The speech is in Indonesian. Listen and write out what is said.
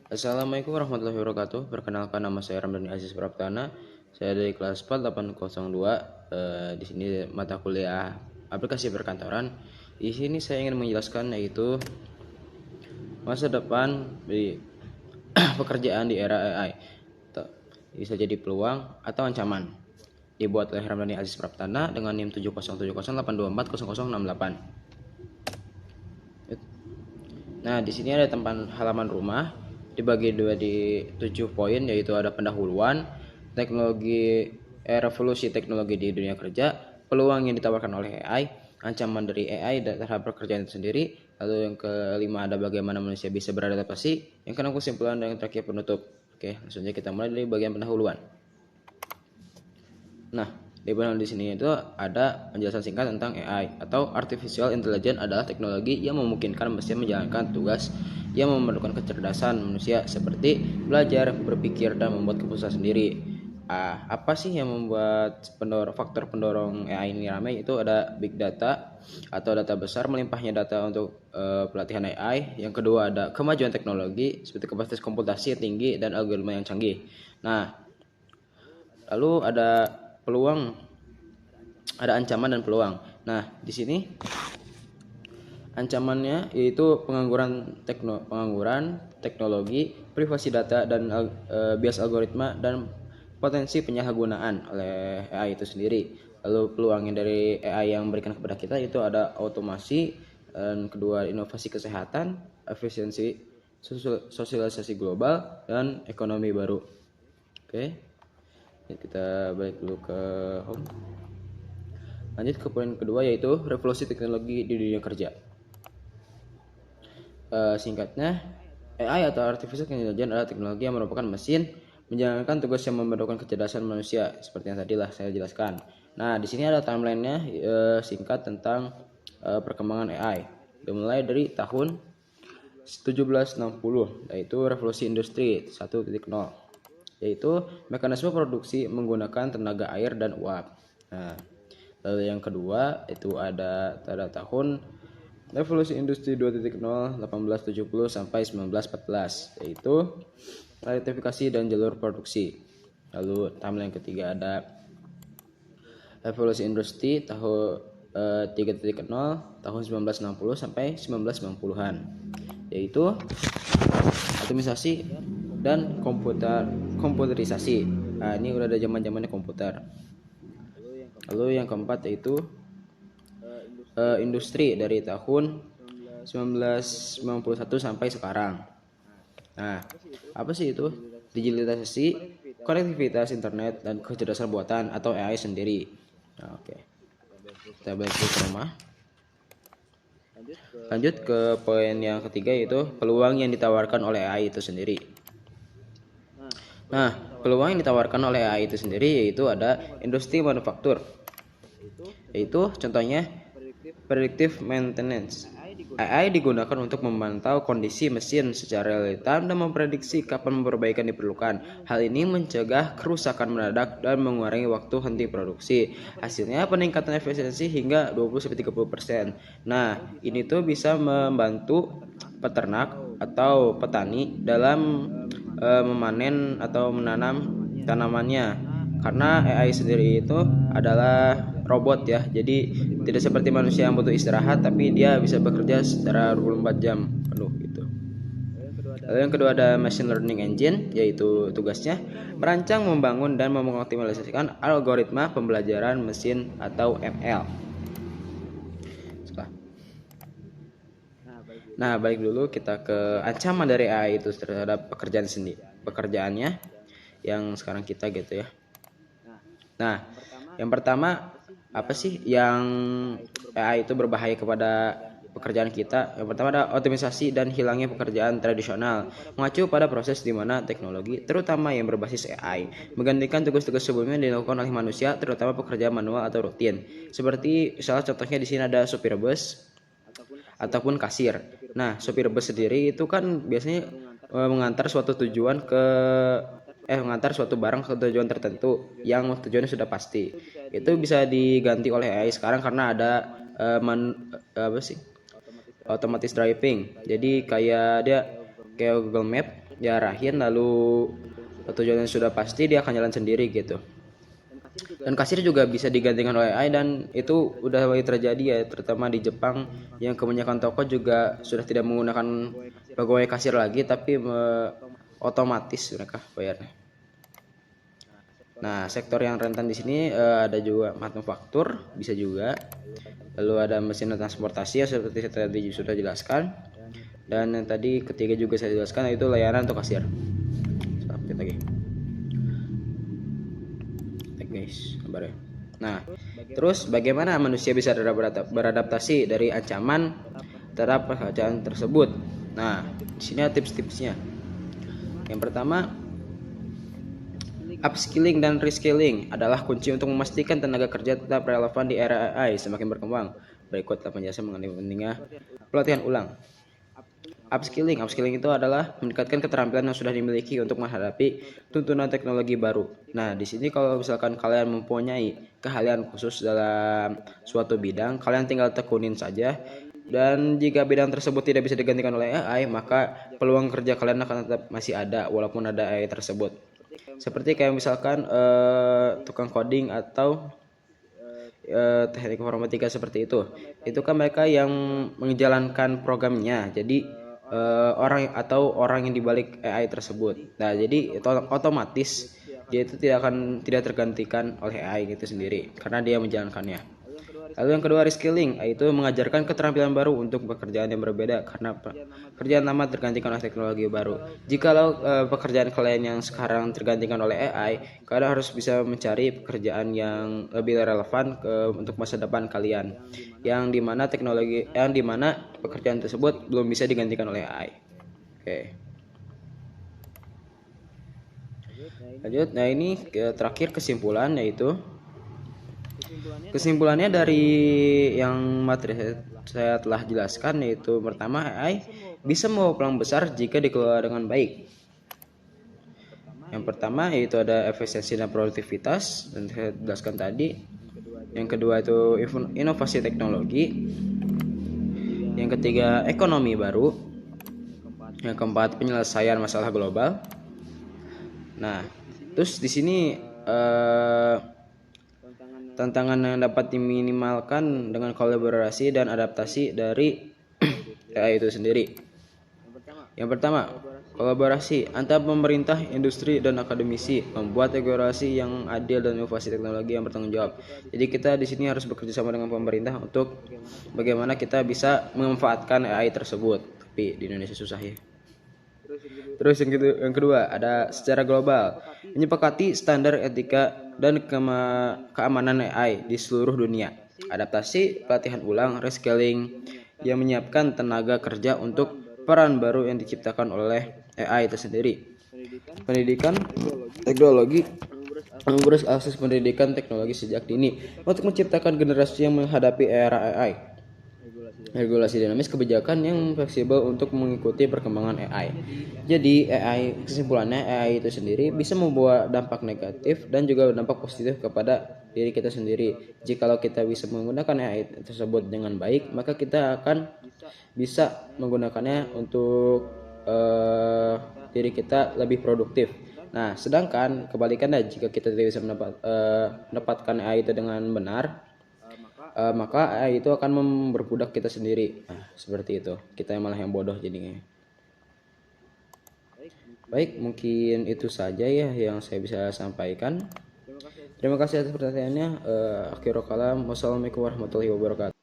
Assalamualaikum warahmatullahi wabarakatuh. Perkenalkan, nama saya Ramdhani Aziz Praptana. Saya dari kelas 4802. Di sini mata kuliah aplikasi perkantoran. Di sini saya ingin menjelaskan yaitu masa depan di pekerjaan di era AI. Bisa jadi peluang atau ancaman. Dibuat oleh Ramdhani Aziz Praptana dengan NIM 70708240068. Nah, di sini ada tempat halaman rumah dibagi dua di 7 poin, yaitu ada pendahuluan, revolusi teknologi di dunia kerja, peluang yang ditawarkan oleh AI, ancaman dari AI terhadap pekerjaan itu sendiri, lalu yang kelima ada bagaimana manusia bisa beradaptasi, yang keenam kesimpulan, dan yang terakhir penutup. Oke, langsung saja kita mulai dari bagian pendahuluan. Nah, di bagian di sini itu ada penjelasan singkat tentang AI atau Artificial Intelligence adalah teknologi yang memungkinkan mesin menjalankan tugas yang memerlukan kecerdasan manusia seperti belajar, berpikir, dan membuat keputusan sendiri. Apa sih yang membuat faktor pendorong AI ini ramai? Itu ada big data atau data besar, melimpahnya data untuk pelatihan AI. Yang kedua ada kemajuan teknologi seperti kapasitas komputasi yang tinggi dan algoritma yang canggih. Nah, lalu ada peluang, ada ancaman dan peluang. Nah, di sini ancamannya yaitu pengangguran teknologi, privasi data, dan bias algoritma, dan potensi penyalahgunaan oleh AI itu sendiri. Lalu peluangnya dari AI yang memberikan kepada kita itu ada otomasi, dan kedua inovasi kesehatan, efisiensi, sosialisasi global, dan ekonomi baru. Oke, kita balik dulu ke home. Lanjut ke poin kedua, yaitu revolusi teknologi di dunia kerja. Singkatnya, AI atau Artificial Intelligence adalah teknologi yang merupakan mesin menjalankan tugas yang memerlukan kecerdasan manusia, seperti yang tadilah saya jelaskan. Nah, di sini ada timelinenya singkat tentang perkembangan AI. Dimulai dari tahun 1760, yaitu revolusi industri 1.0, yaitu mekanisme produksi menggunakan tenaga air dan uap. Nah, lalu yang kedua itu ada pada tahun revolusi industri 2.0 1870 sampai 1914, yaitu elektrifikasi dan jalur produksi. Lalu timeline yang ketiga ada revolusi industri tahun 3.0 tahun 1960 sampai 1990-an, yaitu otomisasi dan komputerisasi. Nah, ini udah ada zaman-zamannya komputer. Lalu yang keempat yaitu industri dari tahun 1991 sampai sekarang. Nah, apa sih itu? Digitalisasi, konektivitas internet, dan kecerdasan buatan atau AI sendiri. Nah, oke. Kita balik ke rumah. Lanjut ke poin yang ketiga, yaitu peluang yang ditawarkan oleh AI itu sendiri. Nah, peluang yang ditawarkan oleh AI itu sendiri yaitu ada industri manufaktur, yaitu contohnya predictive maintenance. AI digunakan untuk memantau kondisi mesin secara real time dan memprediksi kapan perbaikan diperlukan. Hal ini mencegah kerusakan mendadak dan mengurangi waktu henti produksi. Hasilnya peningkatan efisiensi hingga 20-30%. Nah, ini tuh bisa membantu peternak atau petani dalam memanen atau menanam tanamannya, karena AI sendiri itu adalah robot ya, jadi tidak seperti manusia yang butuh istirahat, tapi dia bisa bekerja secara 24 jam penuh gitu. Lalu yang kedua ada machine learning engine, yaitu tugasnya merancang, membangun, dan mengoptimalisasikan algoritma pembelajaran mesin atau ML. Nah, balik dulu kita ke ancaman dari AI itu terhadap pekerjaannya yang sekarang kita gitu ya. Nah, yang pertama apa sih yang AI itu berbahaya kepada pekerjaan kita? Yang pertama ada otomisasi dan hilangnya pekerjaan tradisional, mengacu pada proses di mana teknologi, terutama yang berbasis AI, menggantikan tugas-tugas sebelumnya dilakukan oleh manusia, terutama pekerjaan manual atau rutin. Seperti salah contohnya di sini ada sopir bus ataupun kasir. Nah, sopir bus sendiri itu kan biasanya mengantar suatu tujuan mengantar suatu barang ke tujuan tertentu yang tujuannya sudah pasti. Itu bisa diganti oleh AI sekarang karena ada automatic driving. Jadi kayak Google Map, diarahin, lalu tujuannya sudah pasti dia akan jalan sendiri gitu. Dan kasir juga bisa digantikan oleh AI, dan itu udah mulai terjadi ya, terutama di Jepang yang kebanyakan toko juga sudah tidak menggunakan pegawai kasir lagi, tapi otomatis mereka bayarnya. Nah, sektor yang rentan di sini ada juga manufaktur, bisa juga. Lalu ada mesin transportasi yang seperti saya tadi sudah jelaskan. Dan yang tadi ketiga juga saya jelaskan, yaitu layanan untuk kasir. Sampai lagi. Guys, kabar ya. Nah, terus bagaimana manusia bisa beradaptasi dari ancaman terhadap pekerjaan tersebut? Nah, di sini ada tips-tipsnya. Yang pertama, upskilling dan reskilling adalah kunci untuk memastikan tenaga kerja tetap relevan di era AI semakin berkembang. Berikut penjelasan mengenai pentingnya pelatihan ulang. Upskilling itu adalah meningkatkan keterampilan yang sudah dimiliki untuk menghadapi tuntunan teknologi baru. Nah, di sini kalau misalkan kalian mempunyai keahlian khusus dalam suatu bidang, kalian tinggal tekunin saja. Dan jika bidang tersebut tidak bisa digantikan oleh AI, maka peluang kerja kalian akan tetap masih ada walaupun ada AI tersebut. Seperti kayak misalkan tukang coding atau teknik informatika seperti itu. Itu kan mereka yang menjalankan programnya. Jadi orang yang dibalik AI tersebut. Nah, jadi itu otomatis dia itu tidak tergantikan oleh AI itu sendiri karena dia menjalankannya. Lalu yang kedua, reskilling, yaitu mengajarkan keterampilan baru untuk pekerjaan yang berbeda karena pekerjaan lama tergantikan oleh teknologi baru. Jikalau pekerjaan kalian yang sekarang tergantikan oleh AI, kalian harus bisa mencari pekerjaan yang lebih relevan untuk masa depan kalian, yang dimana pekerjaan tersebut belum bisa digantikan oleh AI. Oke. Lanjut, nah ini terakhir kesimpulan, yaitu kesimpulannya dari yang materi saya telah jelaskan, yaitu pertama, AI bisa membawa peluang besar jika dikelola dengan baik. Yang pertama yaitu ada efisiensi dan produktivitas, dan saya jelaskan tadi. Yang kedua itu inovasi teknologi. Yang ketiga, ekonomi baru. Yang keempat, penyelesaian masalah global. Nah, terus di sini tantangan yang dapat diminimalkan dengan kolaborasi dan adaptasi dari AI itu sendiri. Yang pertama, kolaborasi antar pemerintah, industri, dan akademisi, membuat regulasi yang adil dan inovasi teknologi yang bertanggung jawab. Jadi kita di sini harus bekerja sama dengan pemerintah untuk bagaimana kita bisa memanfaatkan AI tersebut. Tapi di Indonesia susah ya. Terus yang kedua ada secara global, menyepakati standar etika dan keamanan AI di seluruh dunia. Adaptasi, pelatihan ulang, reskilling yang menyiapkan tenaga kerja untuk peran baru yang diciptakan oleh AI itu sendiri. Pendidikan teknologi, mengurus akses pendidikan teknologi sejak dini untuk menciptakan generasi yang menghadapi era AI. Regulasi dinamis, kebijakan yang fleksibel untuk mengikuti perkembangan AI. Jadi kesimpulannya AI itu sendiri bisa membawa dampak negatif dan juga dampak positif kepada diri kita sendiri. Jikalau kita bisa menggunakan AI tersebut dengan baik, maka kita akan bisa menggunakannya untuk diri kita lebih produktif. Nah, sedangkan kebalikannya, jika kita tidak bisa mendapatkan AI itu dengan benar, maka AI itu akan memperbudak kita sendiri. Nah, seperti itu. Kita yang malah yang bodoh jadinya. Baik, mungkin itu saja ya yang saya bisa sampaikan. Terima kasih atas perhatiannya. Akhirul kalam. Wassalamualaikum warahmatullahi wabarakatuh.